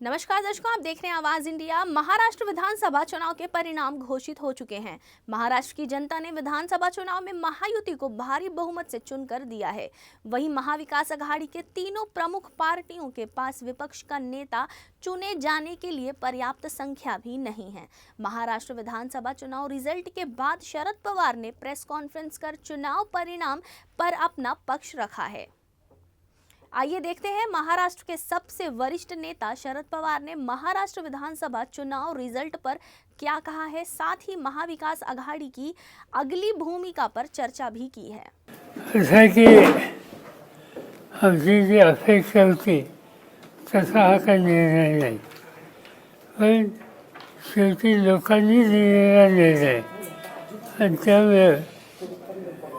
नमस्कार दर्शकों, आप देख रहे हैं आवाज इंडिया। महाराष्ट्र विधानसभा चुनाव के परिणाम घोषित हो चुके हैं। महाराष्ट्र की जनता ने विधानसभा चुनाव में महायुति को भारी बहुमत से चुनकर दिया है। वहीं महाविकास अघाड़ी के तीनों प्रमुख पार्टियों के पास विपक्ष का नेता चुने जाने के लिए पर्याप्त संख्या भी नहीं है। महाराष्ट्र विधानसभा चुनाव रिजल्ट के बाद शरद पवार ने प्रेस कॉन्फ्रेंस कर चुनाव परिणाम पर अपना पक्ष रखा है। आइए देखते हैं महाराष्ट्र के सबसे वरिष्ठ नेता शरद पवार ने महाराष्ट्र विधानसभा चुनाव रिजल्ट पर क्या कहा है। साथ ही महाविकास अघाड़ी की अगली भूमिका पर चर्चा भी की है। असं की आमची जी अपेक्षा होती तसा हा काही निर्णय नाही, पण शेवटी लोकांनी दिलेला निर्णय आणि त्यामुळे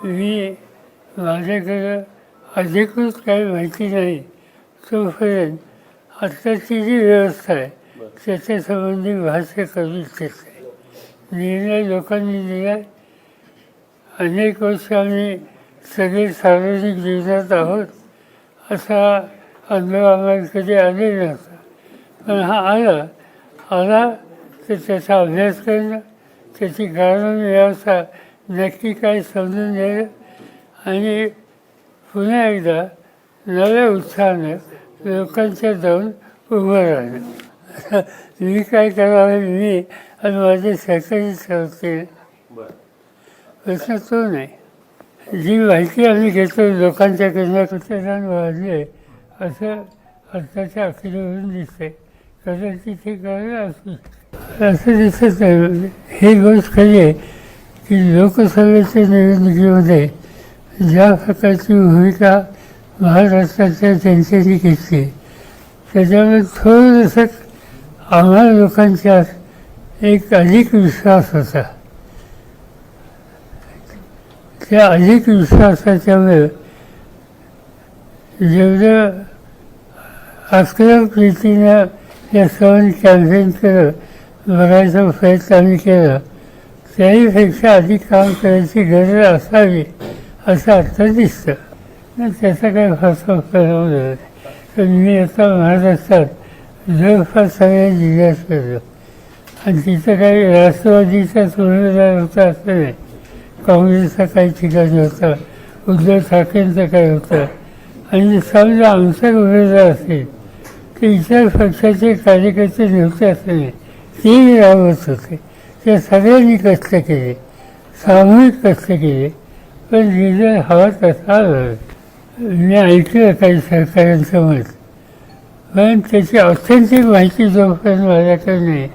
मी माझ्याकडं अधिकृत काही माहिती नाही तोपर्यंत आत्ताची जी व्यवस्था आहे त्याच्यासंबंधी भाष्य करू इच्छित नाही। निर्णय लोकांनी दिला। अनेक वर्ष आम्ही सगळे सार्वजनिक जीवनात आहोत, असा अनुभव आम्हाला कधी आलेला नव्हता, पण हा आला तर त्याचा अभ्यास करणं, त्याची कारणं व्यवस्था नक्की काय समजून घेणं आणि पुन्हा एकदा नव्या उत्साहानं लोकांच्या जाऊन उभं राहणं। मी काय करावं, मी आणि माझे सहकारी ठरवते, प्रश्न तो नाही। जी माहिती आम्ही घेतो लोकांच्याकडनं मतदान वाढले असं आत्ताच्या अखेरीवरून दिसते। कदाचित हे कारण असं दिसत नाही। ही गोष्ट खरी आहे की लोकसभेच्या निवडणुकीमध्ये ज्या प्रकारची भूमिका महाराष्ट्राच्या जनतेने घेतली त्याच्यामुळे थोडंसं आम्हाला लोकांच्यात एक अधिक विश्वास होता। त्या अधिक विश्वासाच्यामुळे जेवढं आक्रमक रीतीनं या सण कॅम्पेन केलं, बघायचा प्रयत्न आम्ही केला, त्याहीपेक्षा अधिक काम करायची गरज असावी असं आता दिसतं। त्याचा काही फारसा परिणाम नाही, पण मी आता महाराष्ट्रात जवळपास सगळ्या जिल्ह्यात फिरलो आणि तिथं काही राष्ट्रवादीचाच उमेदवार होता असं नाही, काँग्रेसचा काही ठिकाणी होता, उद्धव ठाकरेंचं काही होतं, आणि समजा आमचा उमेदवार असेल तर इतर पक्षाचे कार्यकर्ते नव्हते असं नाही, तेही राबवत होते। त्या सगळ्यांनी कष्ट केले, सामूहिक कष्ट केले, पण रिझल्ट हवा तसा मी ऐकलं काही सरकारांचं मत, पण त्याची ऑथेंटिक माहिती जोपर्यंत माझ्याकडे नाही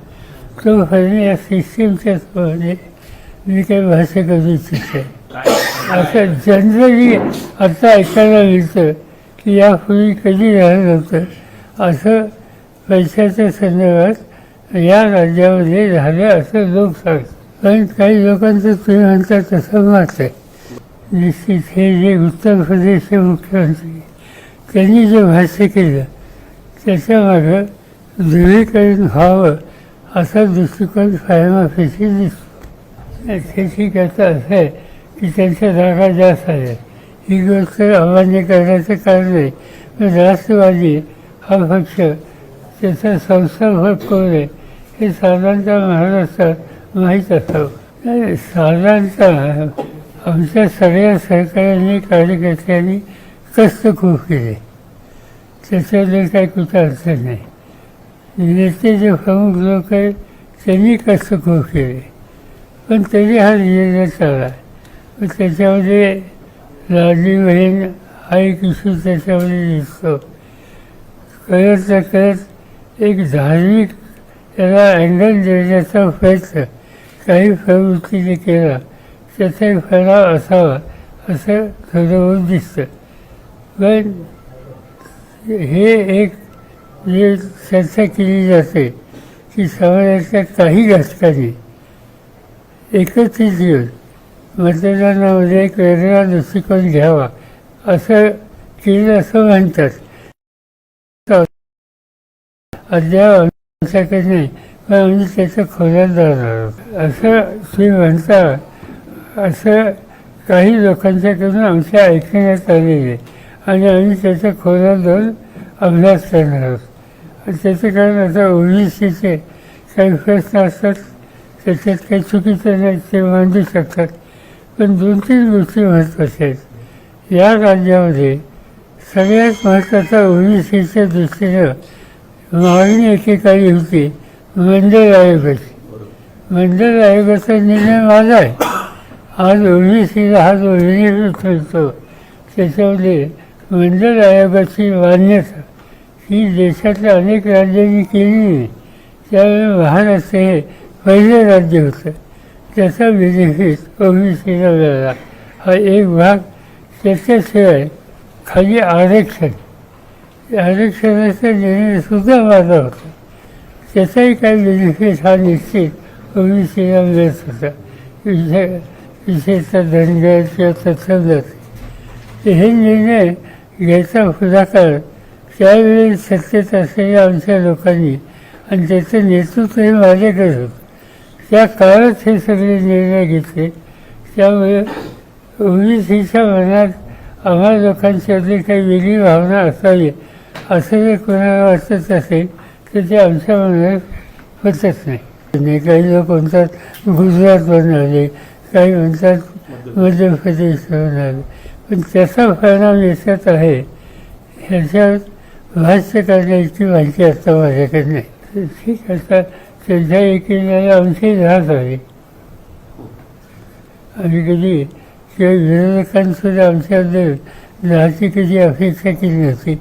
तोपर्यंत या सिस्टीमच्या समोर मी काही भाष्य करू इच्छित आहे। असं जनरली आता ऐकायला मिळतं की यापूर्वी कधी झालं नव्हतं असं पैशाच्या संदर्भात या राज्यामध्ये झालं असं लोक सांगतात, पण काही लोकांचं तुम्ही म्हणता तसं मत आहे। निश्चित हे जे उत्तर प्रदेशचे मुख्यमंत्री त्यांनी जे भाष्य केलं त्याच्यामागं ध्रुवीकरण व्हावं असा दृष्टिकोन फायमाफेशी दिसतो। त्याची कथा असं आहे की त्यांच्या जागा जास्त आल्या, ही गोष्ट अमान्य करण्याचं कारण नाही, पण राष्ट्रवादी हा पक्ष त्याचा संस्थापक कोण आहे हे साधारणतः महाराष्ट्रात माहीत असावं। साधारणतः आमच्या सगळ्या सहकाऱ्यांनी कार्यकर्त्यांनी कष्ट खूप केले, त्याच्याबद्दल काही कुठं अडचण नाही। नेते जे प्रमुख लोक आहेत त्यांनी कष्ट खूप केले, पण तरी हा रिझल्ट आला। पण त्याच्यामध्ये लाडली बहीण हा एक इश्यू त्याच्यामध्ये दिसतो। करत करत एक धार्मिक त्याला अँगल देण्याचा प्रयत्न काही प्रवृत्तीने केला, त्याचा एक फराव असावा असं ठरवून दिसतं। पण हे एक जे चर्चा केली जाते की समाजाच्या काही घटकांनी एकत्रित येऊन मतदानामध्ये एक वेगळा दृष्टिकोन घ्यावा असं केलं असं म्हणतात। अद्याप आमच्याकडे नाही, पण आम्ही त्याचं खोलात जाणार आहोत असं तुम्ही म्हणता, असं काही लोकांच्याकडून आमच्या ऐकण्यात आलेले आणि आम्ही त्याचा खोलात जाऊन अभ्यास करणार आहोत। आणि त्याचं कारण आता ओबीसीचे काही प्रश्न असतात, त्याच्यात काही चुकीचं नाही, ते मांडू शकतात. पण 2-3 गोष्टी महत्त्वाच्या आहेत. या राज्यामध्ये सगळ्यात महत्त्वाचा ओबीसीच्या दृष्टीनं मागणी एकेकाळी होती मंडळ आयोगाची. मंडळ आयोगाचा निर्णय माझा आहे. आज ओबीसीला हा जो निर्णय ठरतो त्याच्यामध्ये मंडळ आयोगाची मान्यता ही देशातल्या अनेक राज्यांनी केली नाही. त्यावेळी महाराष्ट्र हे पहिलं राज्य होतं. त्याचा बेनिफिट ओबीसीला मिळाला. हा एक भाग. त्याच्याशिवाय खाली आरक्षण, आरक्षणाचा निर्णयसुद्धा माझा होता. त्याचाही काही बेनिफिट हा निश्चित ओबीसीला मिळत होता. विशेषतः धनगर किंवा तत्समजात हे निर्णय घ्यायचा पुढाकार त्यावेळी सत्तेत असलेल्या आमच्या लोकांनी आणि त्याचं नेतृत्वही माझ्याकडे होतं. त्या काळात हे सगळे निर्णय घेतले. त्यामुळे ओबीसीच्या मनात आम्हा लोकांच्यातली काही वेगळी भावना असावी असं जर कोणाला वाटत असेल तर ते आमच्या मनात होतच नाही. काही लोक म्हणतात गुजरातवरून आले, काही म्हणतात मध्य प्रदेशवरून आले, पण त्याचा परिणाम याच्यात आहे ह्याच्यावर भाष्य करण्याची माहिती आता माझ्याकडे नाही. ठीक आता त्यांच्या एकीला आमची राहत आहे. आम्ही कधी किंवा विरोधकांसुद्धा आमच्याबद्दल राहायची कधी अपेक्षा केली नव्हती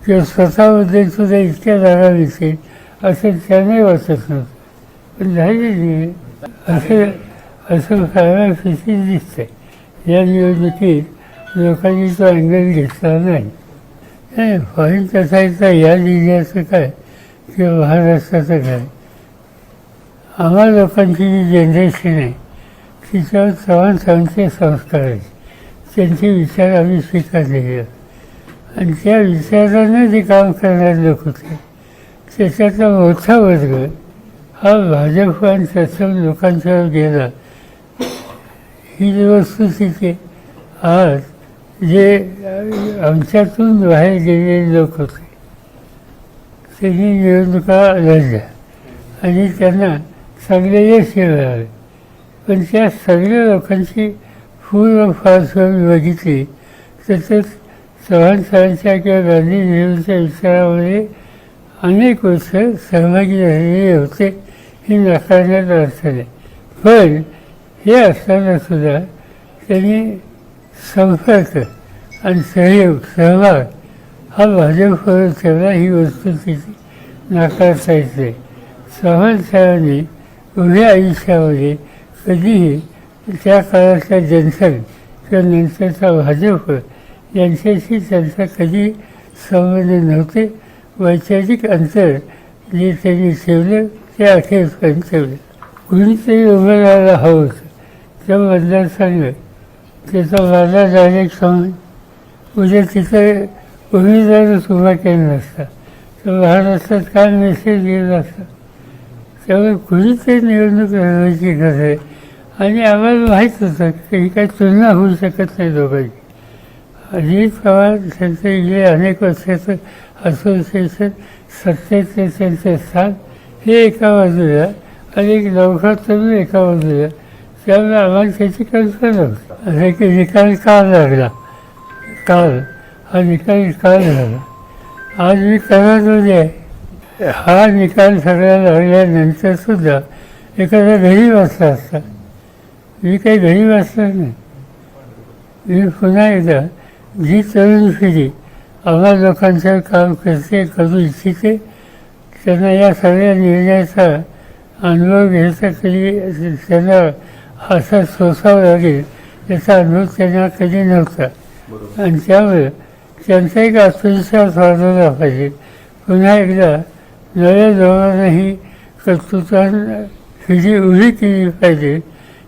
किंवा स्वतःबद्दल सुद्धा इतक्या जागा मिळतील असं त्याने वाटत नव्हतं. पण झालेली असं फायदा फिसी दिसतंय. या निवडणुकीत लोकांनी तो अँगल घेतला नाही. पॉईंट असायचा या जिल्ह्याचं काय किंवा महाराष्ट्राचं काय. आम्हा लोकांची जी जनरेशन आहे तिच्यावर चव्हाण संस्कार आहेत. त्यांचे विचार आम्ही स्वीकारलेले आणि त्या विचारानं जे काम करणारे लोक होते त्याच्यातला मोठा वर्ग हा भाजप आणि तत्सम लोकांच्यावर गेला. ही जी वस्तुस्थिती आज जे आमच्यातून बाहेर गेलेले लोक होते त्यांनी निवडणुका लढल्या आणि त्यांना चांगले यश मिळाले. पण त्या सगळ्या लोकांची पूर्ण पार्श्वभूमी बघितली तर चव्हाण साहेबांच्या किंवा गांधी नेहरूंच्या विचारामध्ये अनेक वर्ष सहभागी झालेले होते. हे नाकारण्यात अर्थ नाही. पण हे असतानासुद्धा त्यांनी संपर्क आणि सहभाग हा भाजपवर ठेवला. ही वस्तुस्थिती नाकारता येत नाही. चव्हाण साहेबांनी उभ्या आयुष्यामध्ये कधीही त्या काळातल्या जनसंघ किंवा नंतरचा भाजप यांच्याशी त्यांचा कधी संबंध नव्हते. वैचारिक अंतर जे त्यांनी ठेवलं ते अखेरपर्यंत ठेवलं. कुणीतरी उभं राहायला हवं होतं. त्या मतदारसंघ त्याचा माझा डायरेक्ट समज उद्या तिथं उमेदवारच उभा केला नसता तर महाराष्ट्रात काय मेसेज गेला असता. त्यामुळे कुणीतरी निवडणूक लढवायची गरज आहे आणि आम्हाला माहीत होतं की ही काही तुलना होऊ शकत नाही दोघांची. अजित पवार त्यांचं इकडे अनेक वर्षाचं असोसिएशन, सत्तेचे त्यांचे स्थान हे एका बाजूला आणि एक नौका तरुण एका बाजूला. त्यामुळे आम्हाला त्याची कल्पना होती. असं की निकाल का लागला, काल हा निकाल काल झाला. आज मी करामध्ये आहे. हा निकाल सगळ्या लागल्यानंतरसुद्धा एखादा घरी वाचला असता. मी काही घरी वाचलं नाही. मी पुन्हा एकदा जी तरुण पिढी आम्हा लोकांचं काम करू इच्छिते त्यांना या सगळ्या निर्णयाचा अनुभव घ्यायचा कधी त्यांना असा सोसावं लागेल याचा अनुभव त्यांना कधी नव्हता. आणि त्यामुळे त्यांचा एक आत्मविश्वास वाढवला पाहिजे. पुन्हा एकदा नव्या लोकांनाही कर्तृत्वानं पिढी उभी केली पाहिजे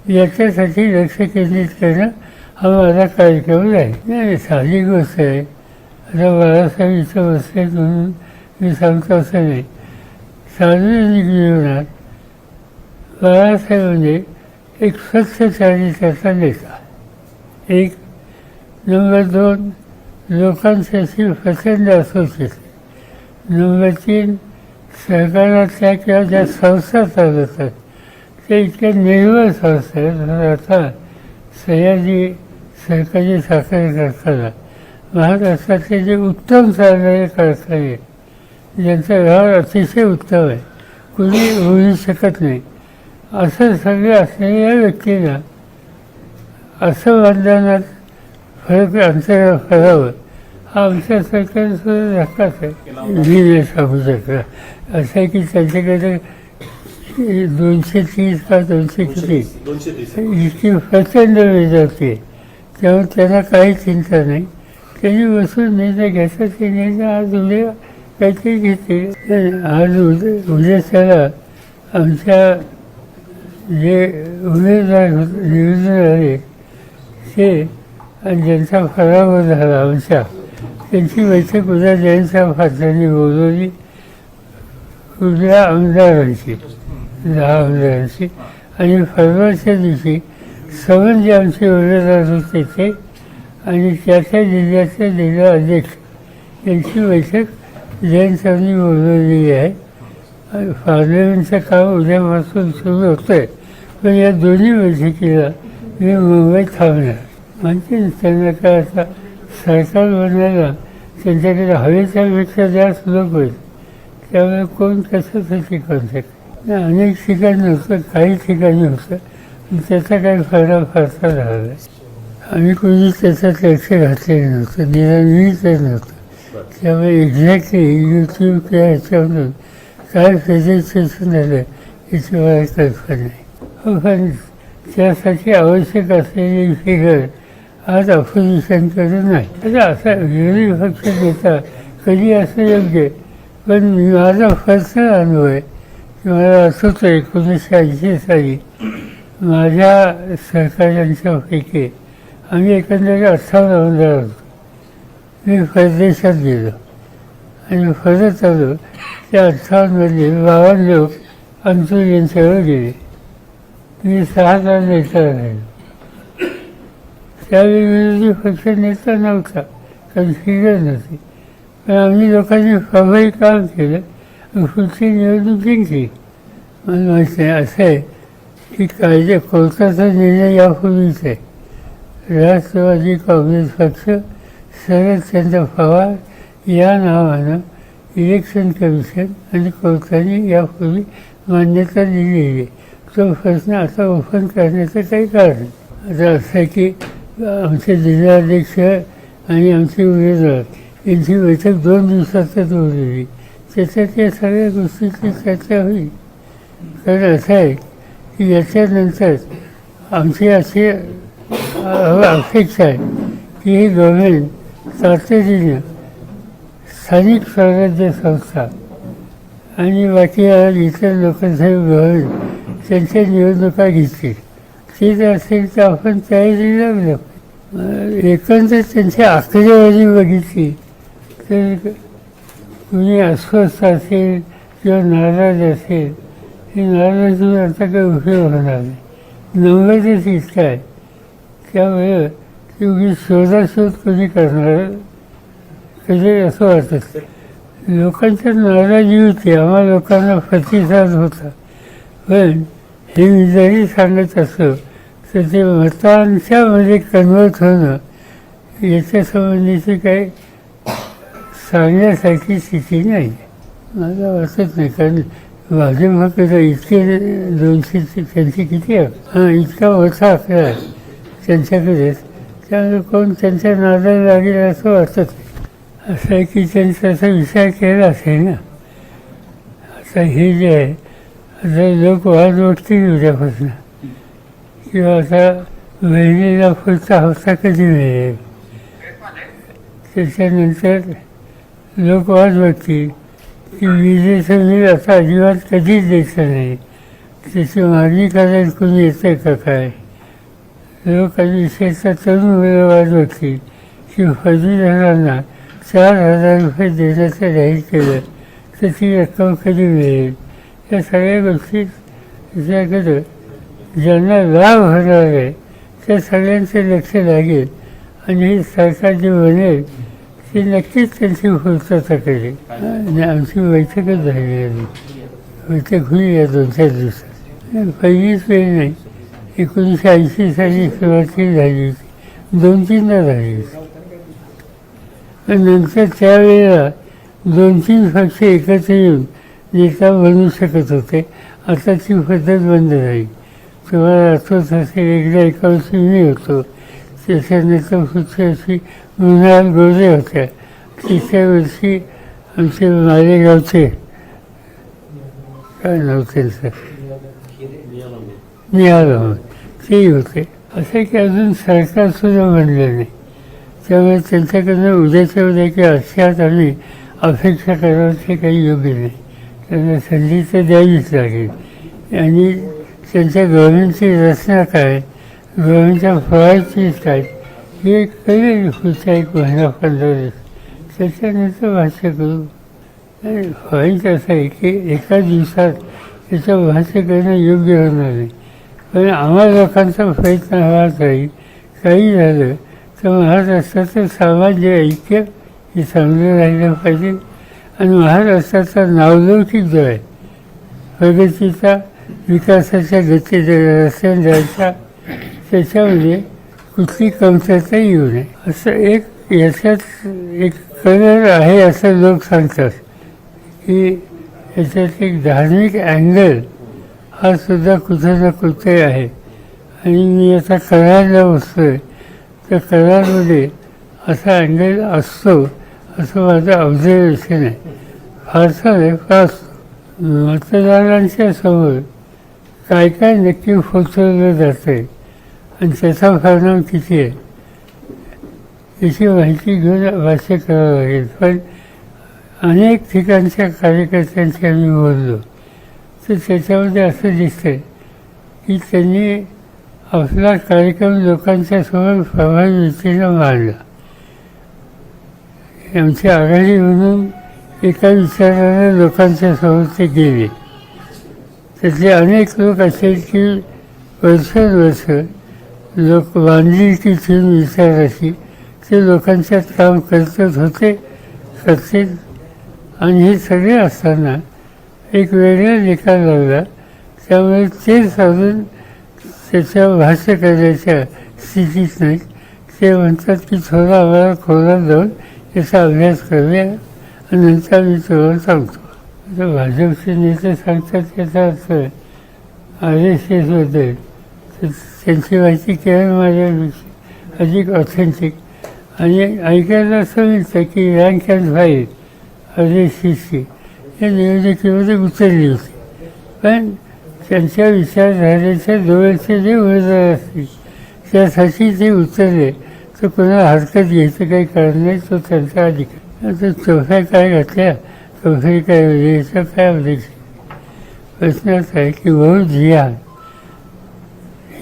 याच्यासाठी लक्ष केंद्रित करणं हा माझा कार्यक्रम आहे. नाही साधी गोष्ट आहे. आता बाळासाहेब इथं बसले म्हणून मी सांगतो असं नाही. सार्वजनिक जीवनात बाळासाहेब म्हणजे एक स्वच्छ चारित्र्याचा नेता. एक. नंबर 2 लोकांसाठी प्रचंड असोसिएशन. नंबर 3 सरकारातल्या किंवा ज्या संस्था चालवतात ते इतक्या निर्मळ संस्था आहेत. आता सह्याद्री सरकारी साखर कारखाना महाराष्ट्रातले जे उत्तम चालणारे कारखाने ज्यांचा व्यवहार अतिशय उत्तम आहे, कुणी होऊ शकत नाही, असं सगळे असलेल्या व्यक्तींना असं मतदानात फरक अंतर करावं हा आमच्या सरकारसुद्धा धक्काच आहे. मी नाही सांगू शकला. असं आहे की त्यांच्याकडे 230 का 200 किती इतकी प्रचंड वेळ जाते, त्यामुळे त्यांना काही चिंता नाही. त्यांनी बसून निर्णय घ्यायचा, ते निर्णय आज उद्या काहीतरी घेते. आज उद्या त्याला आमच्या जे उमेदवार निवडून आले ते आणि ज्यांचा पराभव झाला आमच्या, त्यांची बैठक उद्या जयंतराव पाटलांनी बोलवली. उद्या आमदारांची 10 आमदारांची आणि परवाच्या दिवशी समन जे आमचे उमेदवार होते ते आणि त्या जिल्ह्याचे जिल्हा अध्यक्ष यांची बैठक जयंतरावांनी बोलवलेली आहे. पार्लमेंटचं काम उद्यापासून सुरू होतं आहे, पण या दोन्ही बैठकीला मी मुंबईत थांबणार. म्हणजे त्यांना काय आता सरकार बनायला त्यांच्याकडे हवेच्यापेक्षा जास्त लोक होईल, त्यामुळे कोण कशासाठी कॉन्टॅक्ट अनेक ठिकाणी होतं, काही ठिकाणी होतं, त्याचा काही फायदा फारसा झाला नाही. आम्ही कोणी त्याच्यात लक्ष घातलेलं नव्हतं, निरानिच नव्हतं. त्यामुळे एक्झॅक्टली यूट्यूब किंवा ह्याच्यामधून काय प्रेझेंटेशन झालं याची मला कल्पना नाही. पण त्यासाठी आवश्यक असलेली फिगर आज अपोजिशनकडे नाही. आता असा विरोधी पक्ष नेता कधी असं योग्य, पण माझा पर्सनल अनुभव आहे की मला आठवतं 1980 साली माझ्या सहकाऱ्यांच्यापैकी आम्ही एकंदरीत 58 आमदार होतो. मी परदेशात गेलो आणि परत आलो. त्या 58मध्ये 52 लोक अंतुल यांच्यावर गेले. मी 6 तास नेता राहिलो. त्यावेळी विरोधी पक्ष नेता नव्हता, कारण फिगर नव्हती, पण आम्ही लोकांनी प्रभावी काम केलं. पुढची निवडणूक जिंकली. मला माहिती आहे असं आहे की कायदे कोर्टाचा निर्णय यापूर्वीच आहे. राष्ट्रवादी काँग्रेस पक्ष शरदचंद्र पवार या नावानं इलेक्शन कमिशन आणि कोर्टाने यापूर्वी मान्यता दिलेली आहे. तो प्रश्न आता ओपन करण्याचं काही कारण नाही. आता असं आहे की आमचे जिल्हाध्यक्ष आणि आमचे उमेदवार यांची बैठक 2 दिवसातच बोलवली. त्याच्यात या सगळ्या गोष्टीची चर्चा होईल. कारण असं आहे की याच्यानंतर आमची अशी अपेक्षा आहे की हे गव्हर्नमेंट तातडीनं स्थानिक स्वराज्य संस्था आणि बाकी इतर लोकशाही गव्हर्नमेंट त्यांच्या निवडणुका घेतील. ते जर असेल तर आपण तयारी लागलं. एकंदर त्यांची आकडेवारी बघितली तर कुणी अस्वस्थ असेल किंवा नाराज असेल, हे नाराज होऊन आता काही उपयोग होणार नाही. नंबरच इतका आहे, त्यामुळे तुम्ही शोधाशोध कोणी करणार कधी असं वाटत. लोकांच्या नाराजी होती, आम्हा लोकांना प्रतिसाद होता. पण हे मी जरी सांगत असो तर ते मतांच्यामध्ये कन्वर्ट होणं याच्यासंबंधीची काही सांगण्यासारखी स्थिती नाही मला वाटत नाही. कारण भाजपकडे इतके 200 त्यांची किती हां इतका मोठा आकडा आहे त्यांच्याकडे, त्यामुळे कोण त्यांच्या नादाला लागेल असं वाटत नाही. असं आहे की त्यांचा असा विचार केला असेल ना. आता हे जे आहे, आता लोक वाद बघतील उद्यापासून किंवा आता बहिणीला पुढचा हप्ता कधी मिळेल, त्याच्यानंतर लोक वाद बघतील की विजेचं बिल आता अजिबात कधीच द्यायचं नाही, त्याची मागणी करायला कोणी येतं का काय. लोक आणि विशेषतः तरुण मुलं वाद बघतील की पदवीधरांना 4,000 रुपये देण्याचं जाहीर केलं तर ती रक्कम कधी मिळेल. या सगळ्या गोष्टी विचार ज्यांना लाभ होणार आहे त्या सगळ्यांचं लक्ष लागेल आणि हे सरकार जे बनेल ती नक्कीच त्यांची पूर्तता केली आणि आमची बैठकच झाली आधी बैठक होईल या 2-4 दिवसात. पहिलीच वेळ नाही, 1980 साली सुरुवाती झाली होती, 2-3दा झाली होती. पण नंतर त्यावेळेला 2-3 पक्ष एकत्र येऊन नेता बनू शकत होते. आता ती पद्धत बंद झाली. तुम्हाला आठवत असेल, एकदा एका वर्षी मी होतो, त्याच्यानंतर पुढच्या वर्षी मृणाल गोरे होत्या, तिसऱ्या वर्षी आमचे मालेगावचे काय नाव त्यांचं निहाल अहमद तेही होते. असं की अजून सरकारसुद्धा बनलं नाही. त्यामुळे त्यांच्याकडनं उद्याच्या उद्या किंवा आजच्यात आम्ही अपेक्षा करावं ते काही योग्य नाही. त्यांना संधी तर द्यावीच लागेल. आणि त्यांच्या गव्हर्नमेंटची रचना काय, गव्हर्नमेंटच्या प्रायोरिटीज काय, हे कळेल पुढचा 1 महिना 15 दिवस. त्याच्यानंतर भाष्य करू. आणि पॉईंट असं आहे की एका दिवसात त्याचं भाष्य करणं योग्य होणार नाही. पण आम्हा लोकांचा प्रयत्न हवा काही झालं तर महाराष्ट्राचं सामान्य ऐक्य हे चांगलं राहिलं पाहिजे. आणि महाराष्ट्राचा नावलौकिक जो आहे, प्रगतीचा, विकासाच्या गती रस्त्याने जायचा, त्याच्यामध्ये कुठली कमतरता येऊ नये. असं एक याच्यात एक कलर आहे असं लोक सांगतात की याच्यात एक धार्मिक अँगल हा सुद्धा कुठं ना कुठे आहे. आणि मी आता करारला बसतो आहे, तर करारमध्ये असा अँगल असतो असं माझं ऑब्झर्वेशन आहे. फारसा नाही, फार मतदारांच्या समोर काय काय नक्की पोचवलं जातं आहे आणि त्याचा परिणाम किती आहे याची माहिती घेऊन भाष्य करावं लागेल. पण अनेक ठिकाणच्या कार्यकर्त्यांशी आम्ही बोललो तर त्याच्यामध्ये असं दिसतंय की त्यांनी आपला कार्यक्रम लोकांच्या समोर प्रभावी रीतीनं मांडला. आमची आघाडी म्हणून एका विचाराने लोकांच्या समोर ते गेले. त्यातले अनेक लोक असे की वर्षानुवर्ष लोक बांधिलकीची विचाराशी ते लोकांच्यात काम करतच होते, करतील. आणि हे सगळे असताना एक वेगळा निकाल लागला. त्यामुळे ते साधून त्याच्यावर भाष्य करण्याच्या स्थितीत नाही. ते म्हणतात की थोडा आम्हाला खोलात जाऊन याचा अभ्यास करूया आणि नंतर मी तुम्हाला सांगतो. आता भाजपचे नेते सांगतात त्याचा अर्थ RSSबद्दल तर त्यांची माहिती केवळ माझ्यापेक्षा अधिक ऑथेंटिक. आणि ऐकायला असं मिळतं की रँक अँड फाईल RSSची या निवडणुकीमध्ये उतरली होती. पण त्यांच्या विचारधारेच्या जवळचे जे उमेदवार असतील त्यासाठी ते उतरले तर कोणाला हरकत घ्यायचं काही कारण नाही, तो त्यांचा अधिकार. आता चोफ्या काय घातल्या, चोफे काय म्हणजे याचा काय अपेक्षा. प्रश्नच आहे की बहुत जिहाद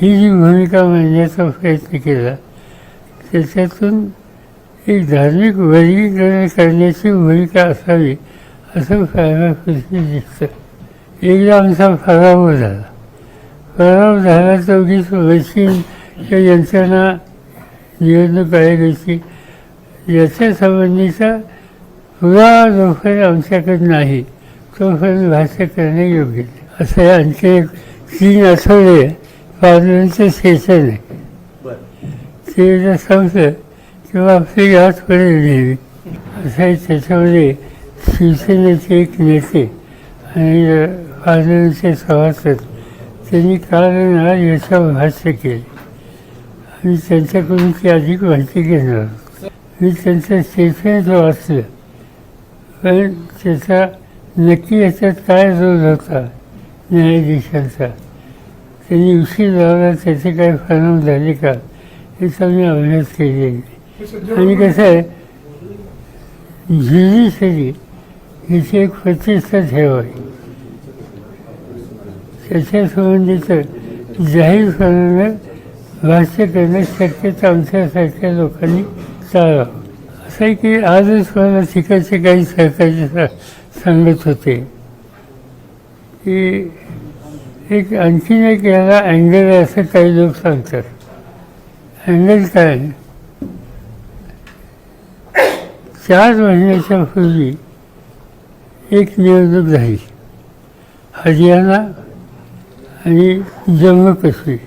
ही जी भूमिका मांडण्याचा प्रयत्न केला त्याच्यातून एक धार्मिक वर्गीकरण करण्याची भूमिका असावी असं प्रायमाफी दिसतं. एकदा आमचा पराभव झाला तर उगीच मशीन किंवा यंत्रणा निवडणूक आयोगाची याच्या संबंधीचा पुरावा जोपर्यंत आमच्याकडे नाही तोपर्यंत भाष्य करणे योग्य नाही. असं आणखी एक 3 आठवडे पार्लमेंटचं सेशन आहे. ते जर संपलं किंवा आपली गाठ पडेल नेहमी असं आहे. त्याच्यामध्ये शिवसेनेचे एक नेते आणि पार्लमेंटचे सभासद त्यांनी काल आज याच्यावर भाष्य केले आणि त्यांच्याकडून ती अधिक माहिती घेणार आहोत. मी त्यांचं स्टेटमेंट वाचलं पण त्याचा नक्की याच्यात काय रोल होता न्यायाधीशांचा, त्यांनी उशीर लावला त्याचे काय परिणाम झाले का याचा मी अभ्यास केलेला नाही. आणि कसं आहे ज्युडिशरी हिची एक प्रतिष्ठा ठेवावी, त्याच्या संबंधीचं जाहीरपणानं भाष्य करणं शक्यता आमच्यासारख्या लोकांनी टाळावं. असं आहे की आजच मला तिकडचे काही सहकारी सांगत होते की एक आणखीन एक याला अँगल आहे असं काही लोक सांगतात. अँगल काय 4 महिन्याच्या पूर्वी एक निवडणूक झाली, हरियाणा आणि जम्मू काश्मीर.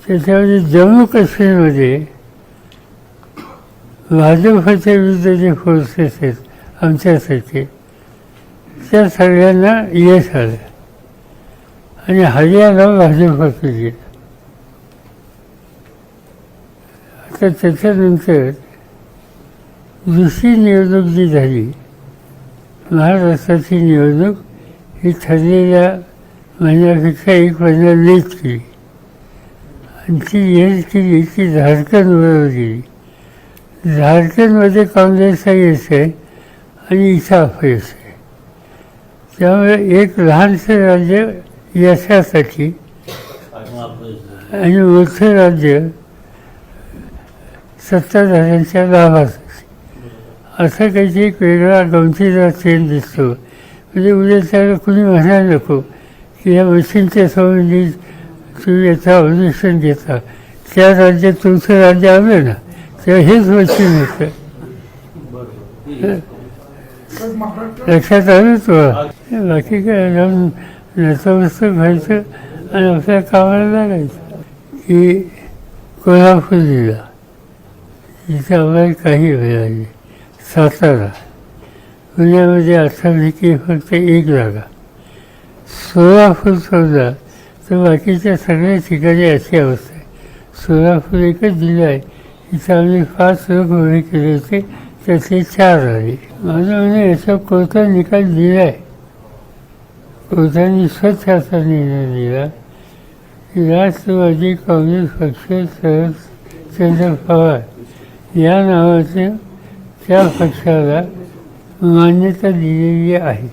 त्याच्यामध्ये जम्मू काश्मीरमध्ये भाजपच्या विरुद्ध जे फोर्सेस आहेत आमच्यासारखे, त्या सगळ्यांना यश आलं आणि हरियाणा भाजपकडे गेलं. आता त्याच्यानंतर दुसरी निवडणूक जी झाली, महाराष्ट्राची निवडणूक, ही ठरलेल्या महिन्यापेक्षा 1 महिना लेट केली आणि ती लेट केली की झारखंडबरोबर गेली. झारखंडमध्ये काँग्रेसचा यश आहे आणि इथं अपयश आहे. त्यामुळे एक लहानसं राज्य यशासाठी आणि मोठं राज्य सत्ताधाऱ्यांच्या लाभासाठी, असं काहीतरी एक वेगळा गमतीदार ट्रेंड दिसतो. म्हणजे उद्या त्याला कुणी म्हणायला नको की या मशीनच्या संबंधी तुम्ही याचं ऑब्जेक्शन घेता, त्या राज्यात तुमचं राज्य आलं ना तेव्हा हेच मशीन होतं. लक्षात आलं तुला? बाकी काय जाऊन नतमस्तक व्हायचं आणि आपल्या कामाला लागायचं. की कोल्हापूर जिल्हा जिथे आम्हाला काही मिळाली, सातारा, पुण्यामध्ये अठ्ठावीस फक्त 1 जागा, सोलापूर सोडला तर बाकीच्या सगळ्या ठिकाणी अशी अवस्था आहे. सोलापूर एकच जिल्हा आहे, इथं आम्ही 5 लोक उभे केले होते, त्यातले 4 आले. माझं म्हणजे याचा कोर्टाने निकाल दिला आहे. कोर्टाने स्वच्छ असा निर्णय दिला की राष्ट्रवादी काँग्रेस पक्ष शरदचंद्र पवार या नावाच्या त्या पक्षाला मान्यता दिलेली आहे.